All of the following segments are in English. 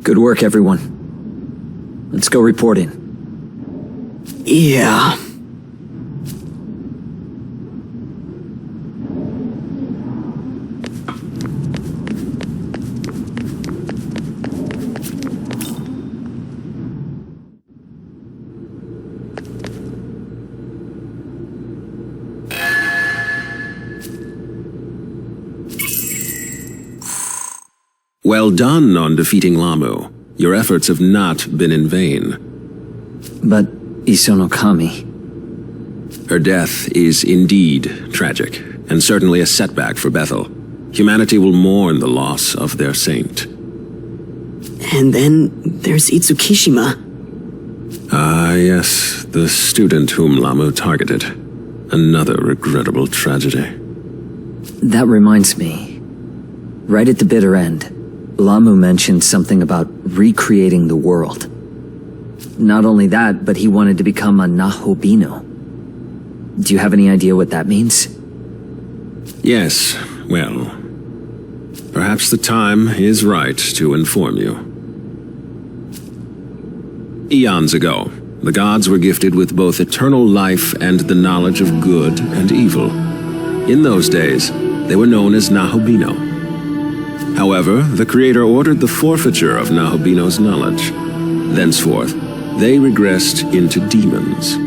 Good work, everyone. Let's go report in. Yeah. Well done on defeating Lamu. Your efforts have not been in vain. But Isonokami... Her death is indeed tragic, and certainly a setback for Bethel. Humanity will mourn the loss of their saint. And then there's Itsukishima. Ah, yes, the student whom Lamu targeted. Another regrettable tragedy. That reminds me. Right at the bitter end, Lamu mentioned something about recreating the world. Not only that, but he wanted to become a Nahobino. Do you have any idea what that means? Yes, well, perhaps the time is right to inform you. Eons ago, the gods were gifted with both eternal life and the knowledge of good and evil. In those days, they were known as Nahobino. However, the Creator ordered the forfeiture of Nahobino's knowledge. Thenceforth, they regressed into demons.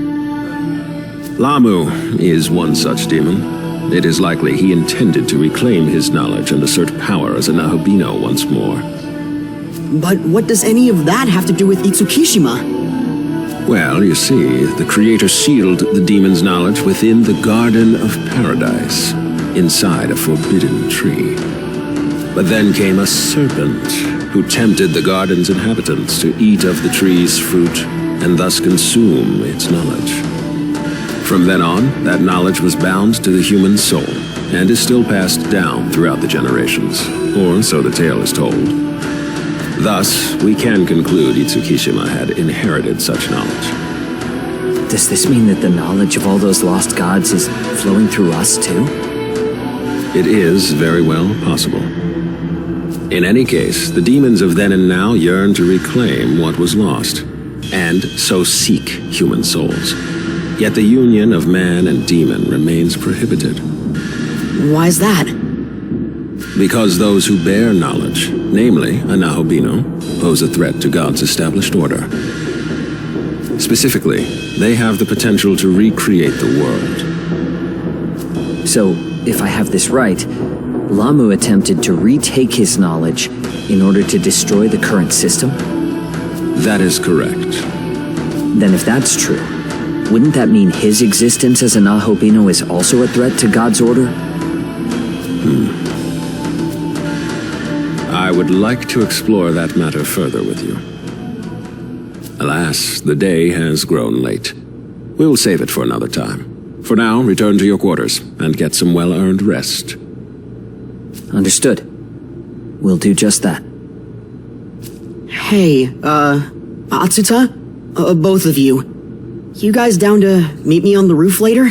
Lamu is one such demon. It is likely he intended to reclaim his knowledge and assert power as a Nahobino once more. But what does any of that have to do with Itsukishima? Well, you see, the Creator sealed the demon's knowledge within the Garden of Paradise, inside a forbidden tree. But then came a serpent, who tempted the garden's inhabitants to eat of the tree's fruit, and thus consume its knowledge. From then on, that knowledge was bound to the human soul, and is still passed down throughout the generations, or so the tale is told. Thus, we can conclude Itsukishima had inherited such knowledge. Does this mean that the knowledge of all those lost gods is flowing through us too? It is very well possible. In any case, the demons of then and now yearn to reclaim what was lost, and so seek human souls. Yet the union of man and demon remains prohibited. Why's that? Because those who bear knowledge, namely a Nahobino, pose a threat to God's established order. Specifically, they have the potential to recreate the world. So, if I have this right, Lamu attempted to retake his knowledge in order to destroy the current system? That is correct. Then if that's true, wouldn't that mean his existence as a Nahobino is also a threat to God's order? I would like to explore that matter further with you. Alas, the day has grown late. We will save it for another time. For now, return to your quarters and get some well-earned rest. Understood. We'll do just that. Hey, Atsuta? Both of you. You guys down to meet me on the roof later?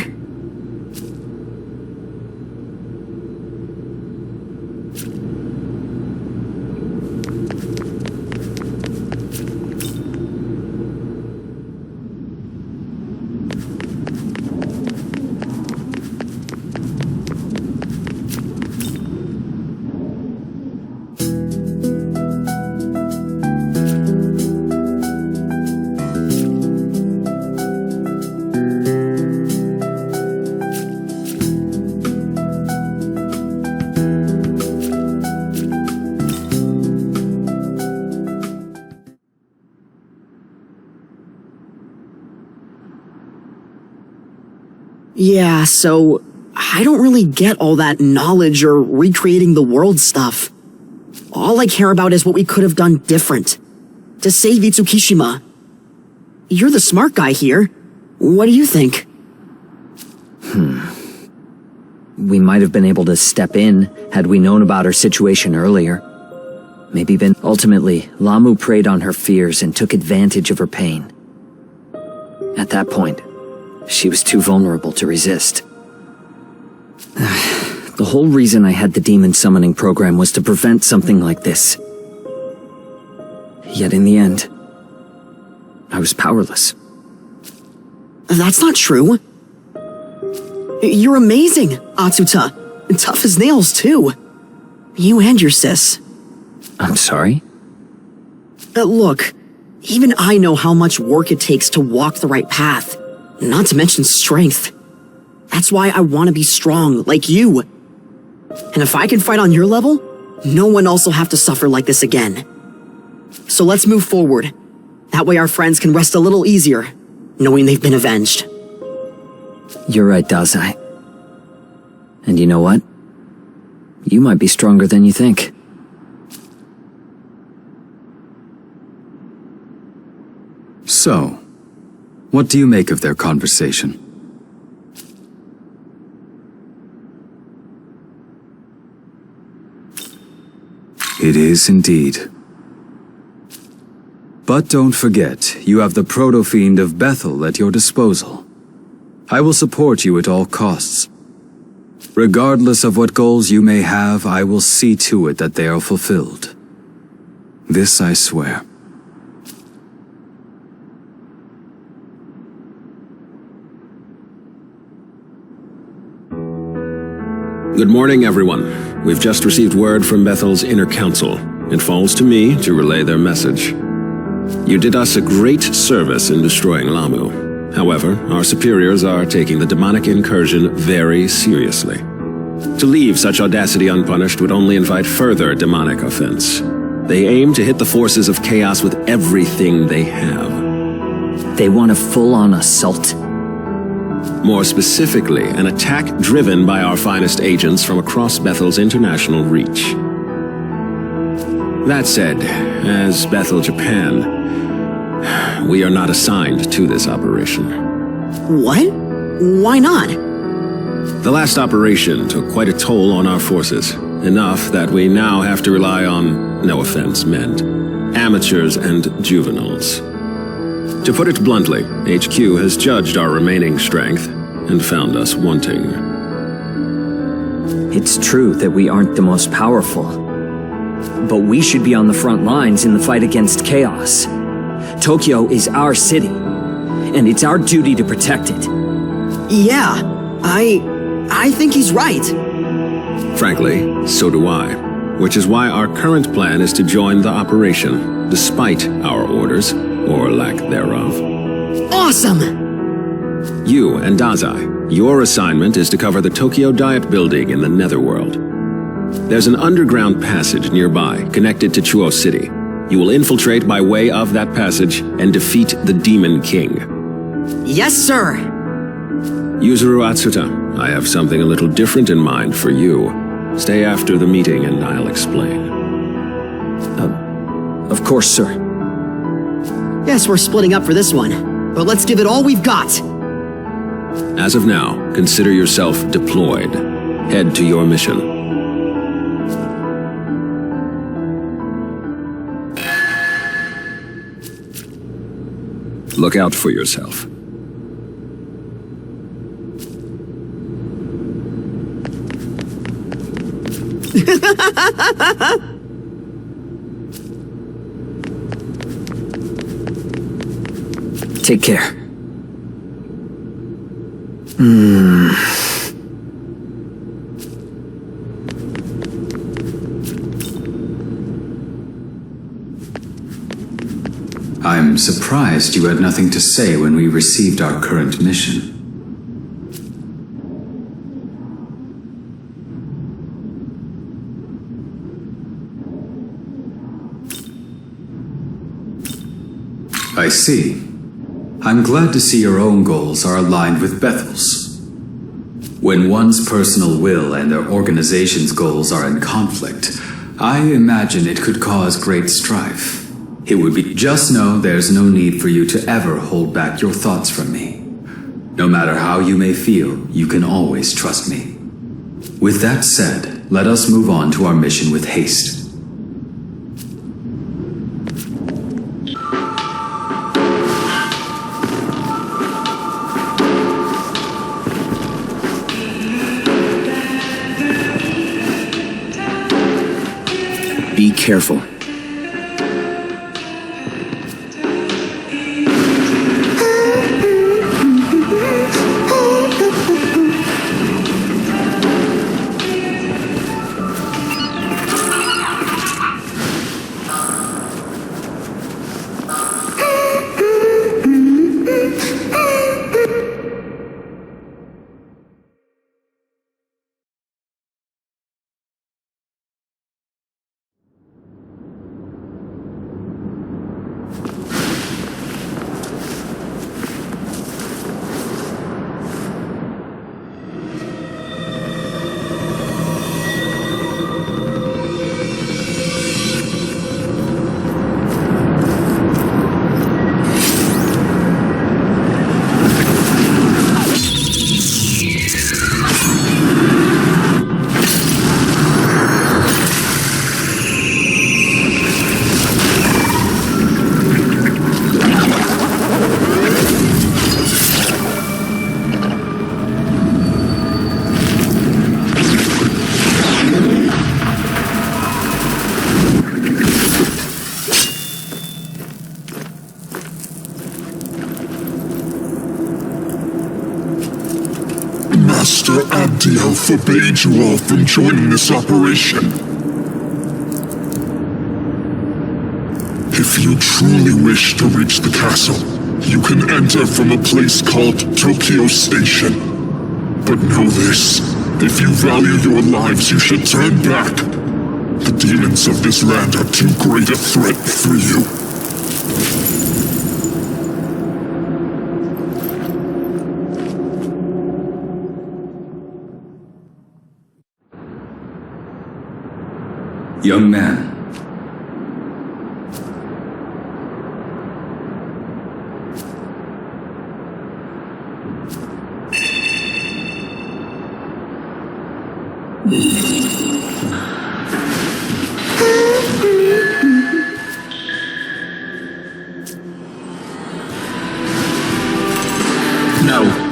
Yeah, so I don't really get all that knowledge or recreating the world stuff. All I care about is what we could have done different. To save Itsukishima. You're the smart guy here. What do you think? We might have been able to step in had we known about her situation earlier. Maybe been... Ultimately, Lamu preyed on her fears and took advantage of her pain. At that point, she was too vulnerable to resist. The whole reason I had the demon summoning program was to prevent something like this. Yet in the end, I was powerless. That's not true. You're amazing, Atsuta. Tough as nails, too. You and your sis. I'm sorry? Look, even I know how much work it takes to walk the right path, not to mention strength. That's why I want to be strong, like you. And if I can fight on your level, no one else will have to suffer like this again. So let's move forward. That way our friends can rest a little easier, knowing they've been avenged. You're right, Dazai. And you know what? You might be stronger than you think. So, what do you make of their conversation? It is indeed. But don't forget, you have the proto-fiend of Bethel at your disposal. I will support you at all costs. Regardless of what goals you may have, I will see to it that they are fulfilled. This I swear. Good morning, everyone. We've just received word from Bethel's inner council. It falls to me to relay their message. You did us a great service in destroying Lamu. However, our superiors are taking the demonic incursion very seriously. To leave such audacity unpunished would only invite further demonic offense. They aim to hit the forces of chaos with everything they have. They want a full-on assault. More specifically, an attack driven by our finest agents from across Bethel's international reach. That said, as Bethel Japan, we are not assigned to this operation. What? Why not? The last operation took quite a toll on our forces, enough that we now have to rely on, no offense meant, amateurs and juveniles. To put it bluntly, HQ has judged our remaining strength and found us wanting. It's true that we aren't the most powerful, but we should be on the front lines in the fight against chaos. Tokyo is our city, and it's our duty to protect it. Yeah, I think he's right. Frankly, so do I. Which is why our current plan is to join the operation, despite our orders, or lack thereof. Awesome! You and Dazai, your assignment is to cover the Tokyo Diet Building in the Netherworld. There's an underground passage nearby, connected to Chuo City. You will infiltrate by way of that passage and defeat the Demon King. Yes, sir! Yuzuru Atsuta, I have something a little different in mind for you. Stay after the meeting and I'll explain. Of course, sir. Guess we're splitting up for this one, but let's give it all we've got. As of now, consider yourself deployed. Head to your mission. Look out for yourself. Take care. I'm surprised you had nothing to say when we received our current mission. I see. I'm glad to see your own goals are aligned with Bethel's. When one's personal will and their organization's goals are in conflict, I imagine it could cause great strife. It would be just know there's no need for you to ever hold back your thoughts from me. No matter how you may feel, you can always trust me. With that said, let us move on to our mission with haste. Be careful. forbade you all from joining this operation. If you truly wish to reach the castle, you can enter from a place called Tokyo Station. But know this, if you value your lives, you should turn back. The demons of this land are too great a threat for you. Young man. No.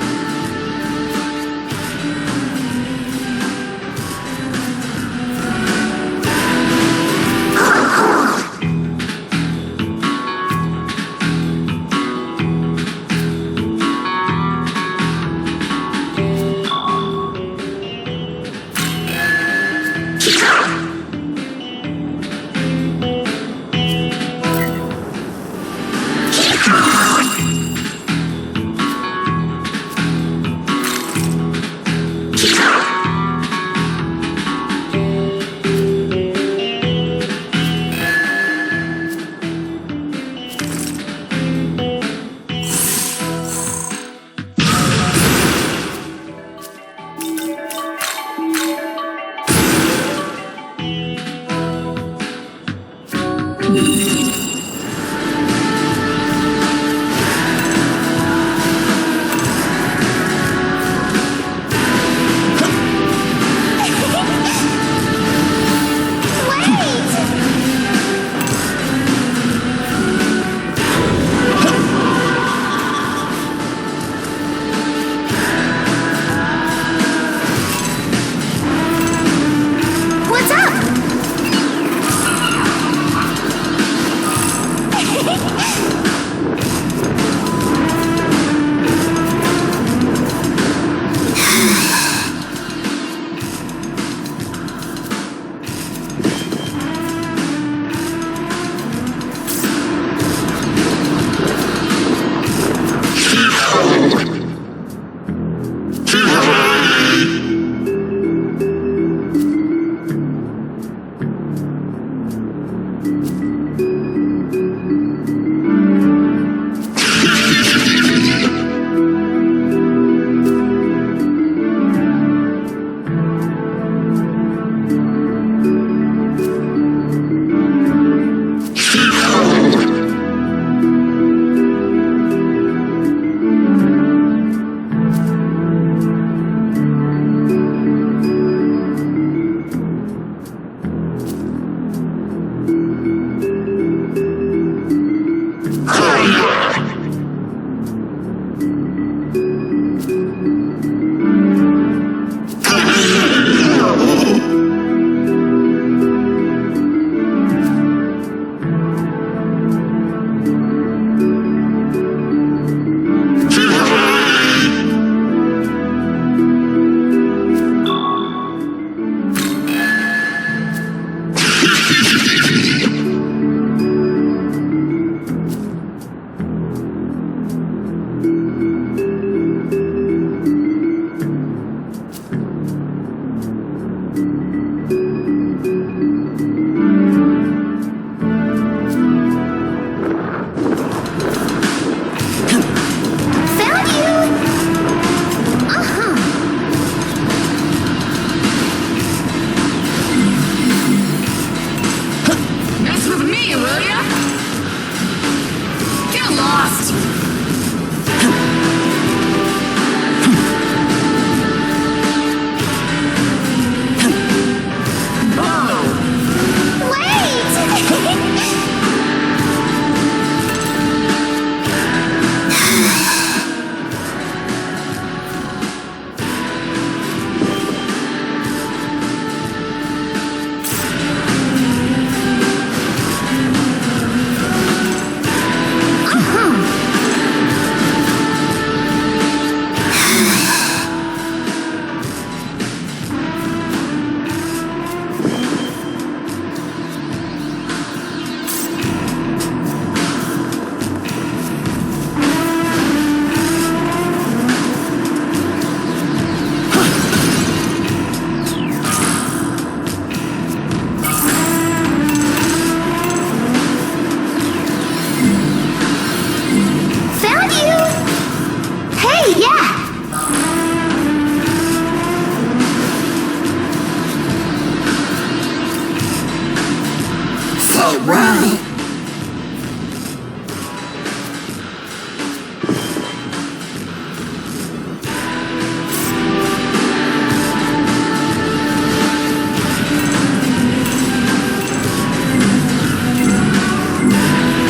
Alright!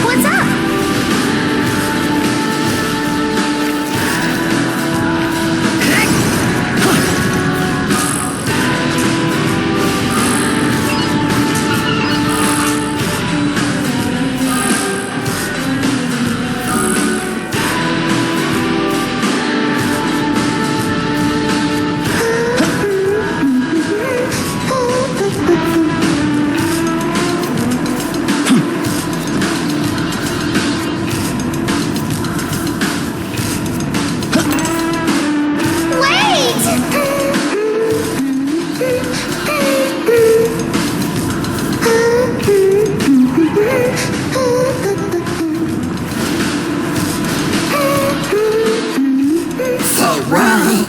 What's up? Alright!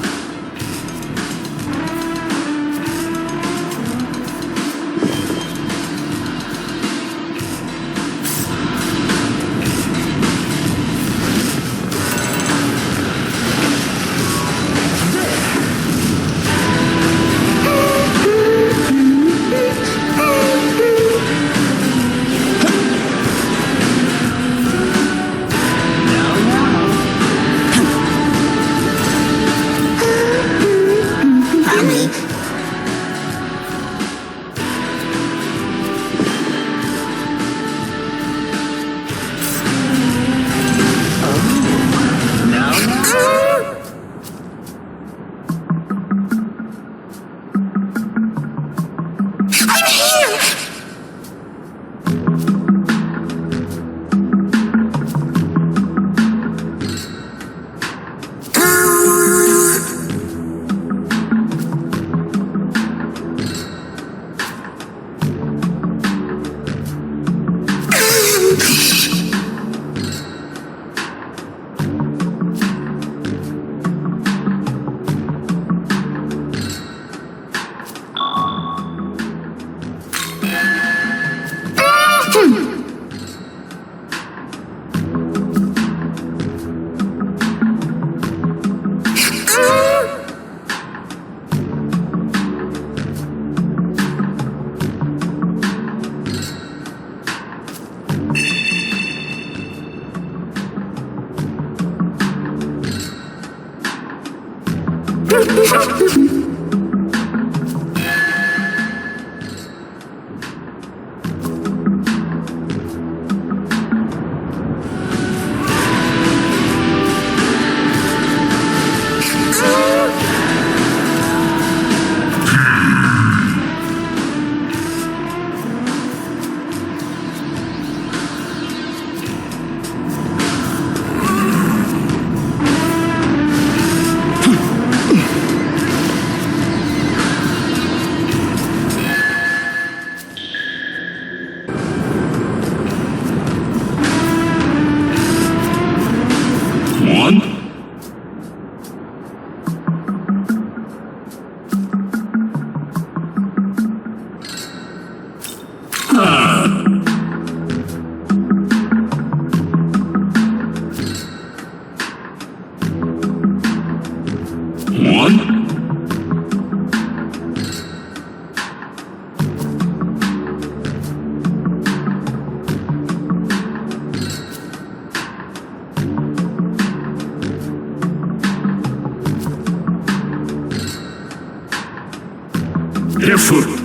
Careful.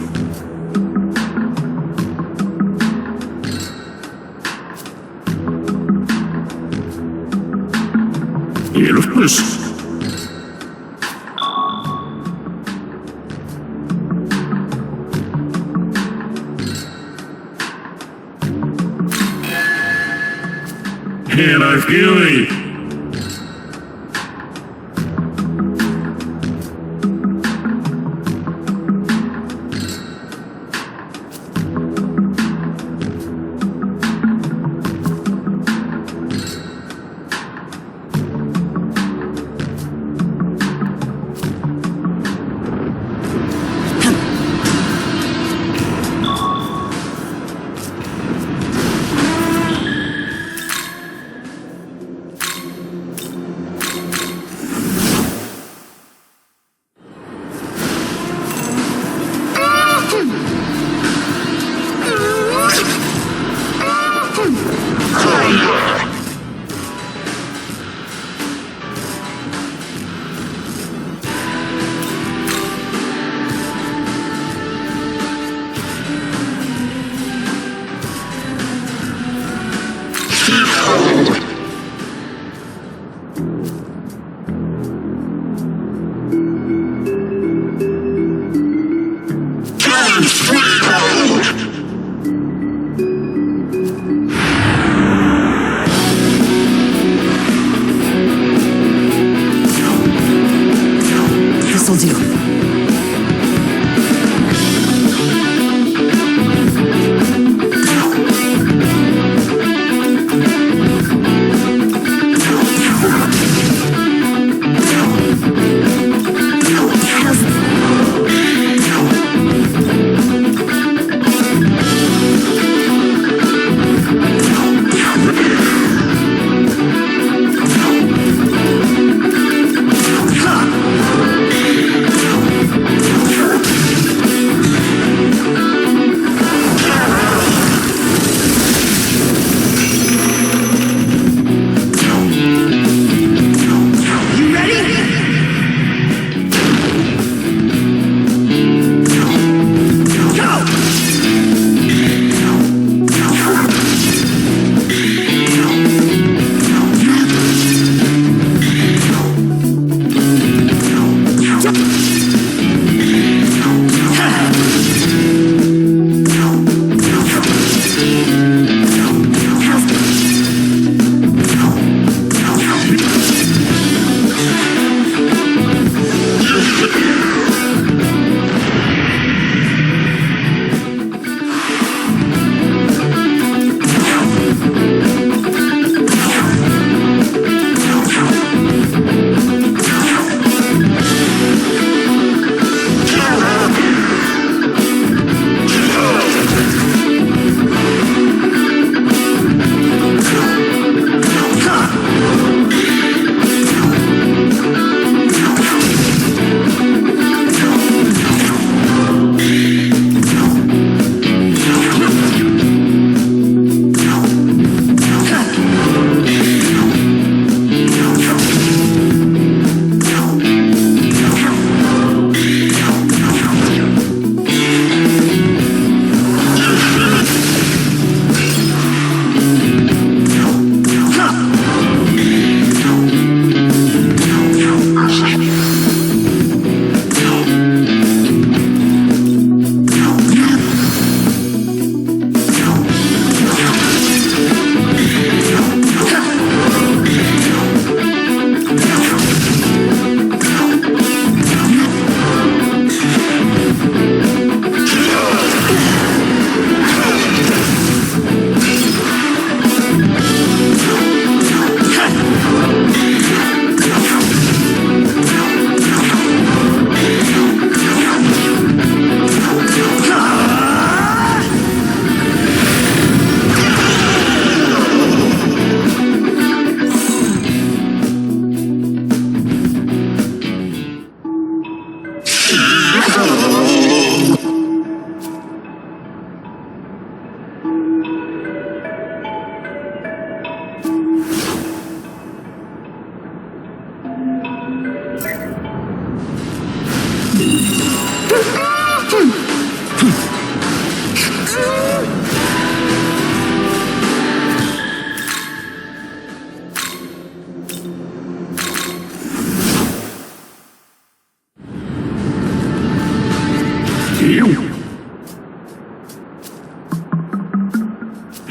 Yes. And I feel it. This'll do.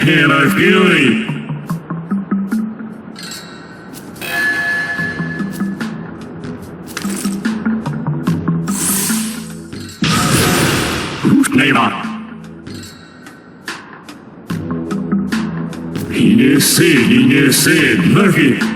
And I feel it. Inese, Murphy.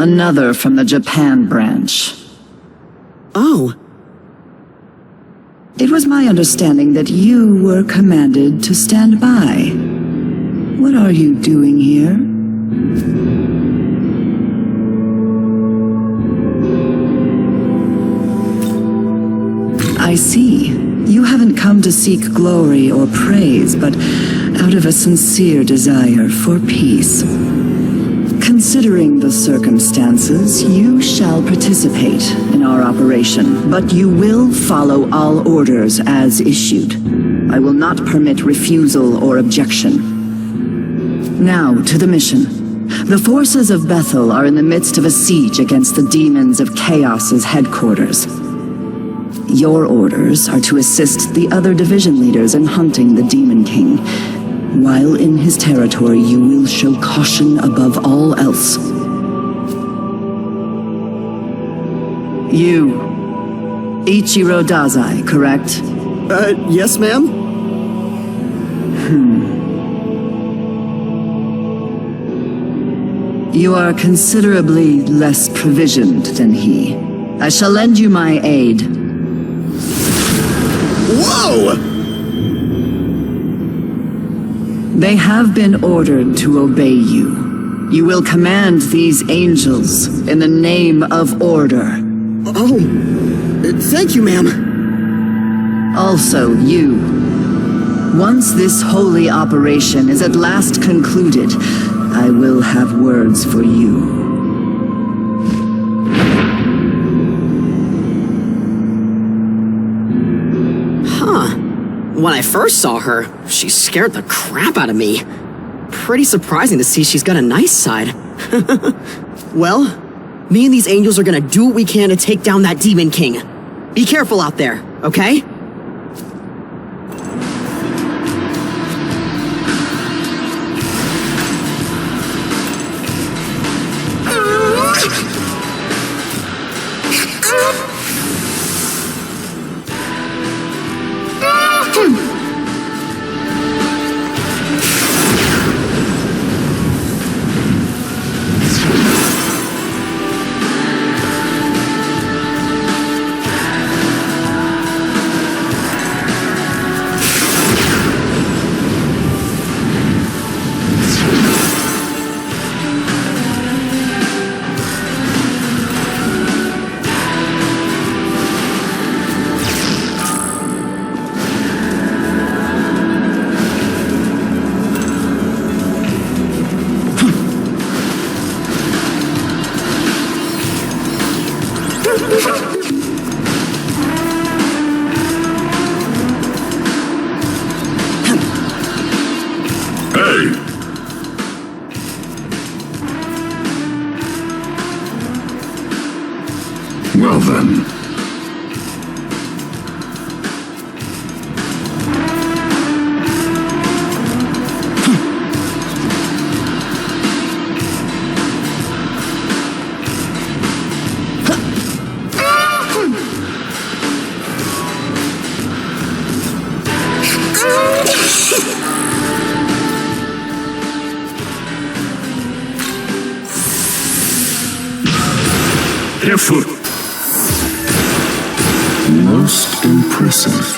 Another from the Japan branch. Oh, It was my understanding that you were commanded to stand by. What are you doing here? I see. You haven't come to seek glory or praise, but out of a sincere desire for peace. Considering the circumstances, you shall participate in our operation, but you will follow all orders as issued. I will not permit refusal or objection. Now, to the mission. The forces of Bethel are in the midst of a siege against the demons of Chaos's headquarters. Your orders are to assist the other division leaders in hunting the Demon King. While in his territory, you will show caution above all else. You, Ichiro Dazai, correct? Yes, ma'am? You are considerably less provisioned than he. I shall lend you my aid. Whoa! They have been ordered to obey you. You will command these angels in the name of order. Oh, thank you, ma'am. Also, you. Once this holy operation is at last concluded, I will have words for you. Huh. When I first saw her, she scared the crap out of me. Pretty surprising to see she's got a nice side. Well, me and these angels are gonna do what we can to take down that Demon King. Be careful out there, okay? Well then. Effort. Most impressive.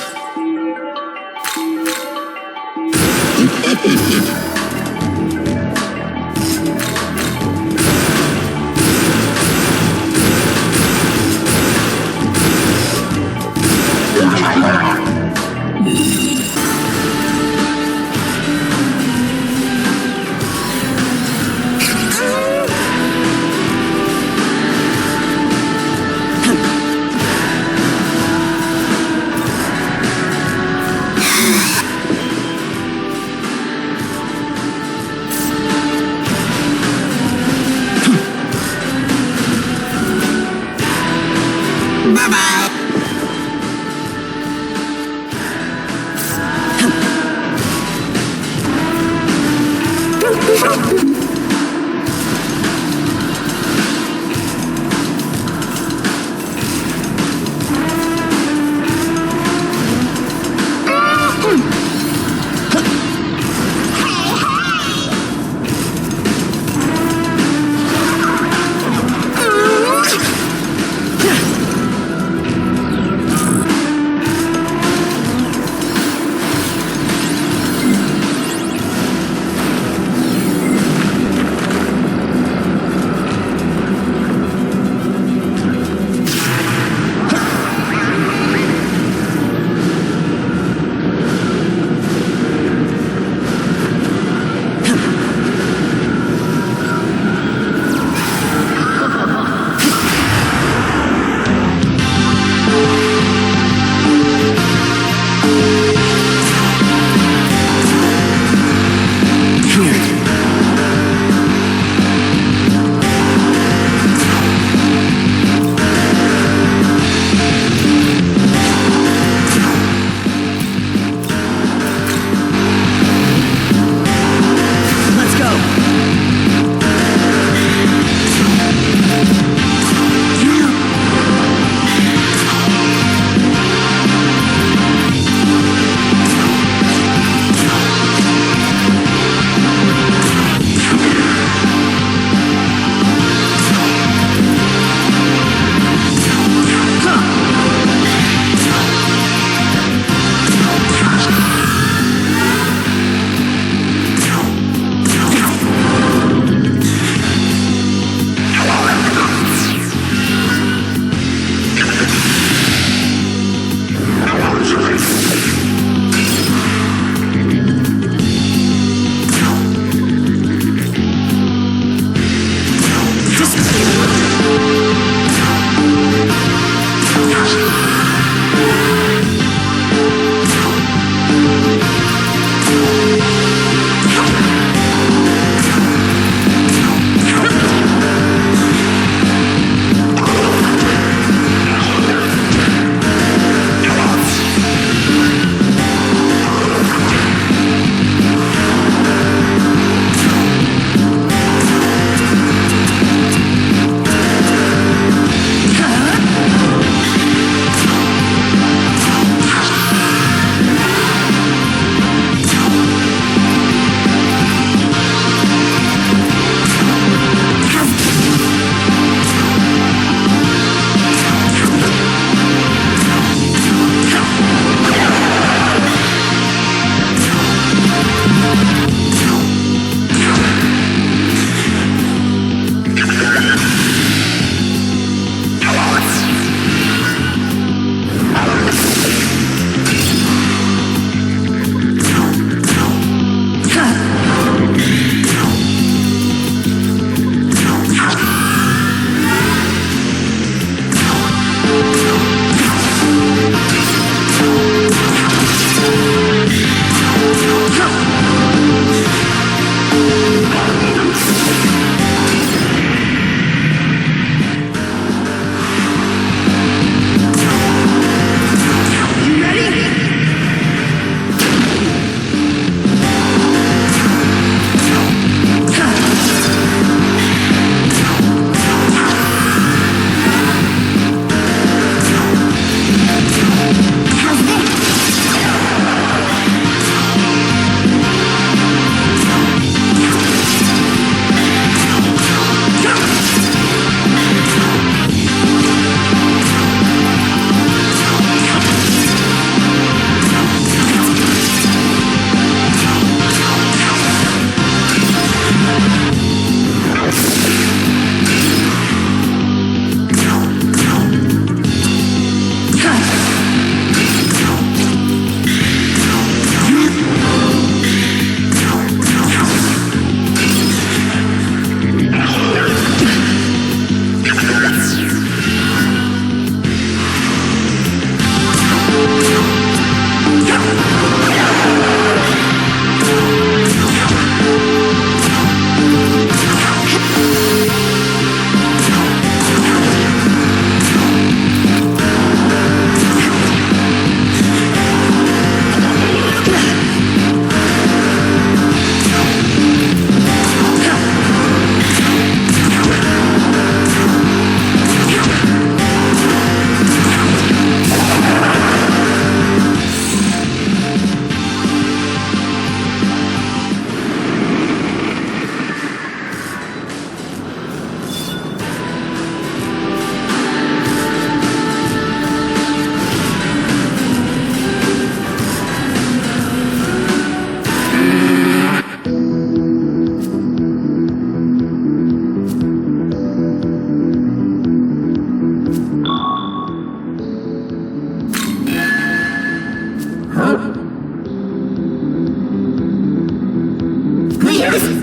here, this is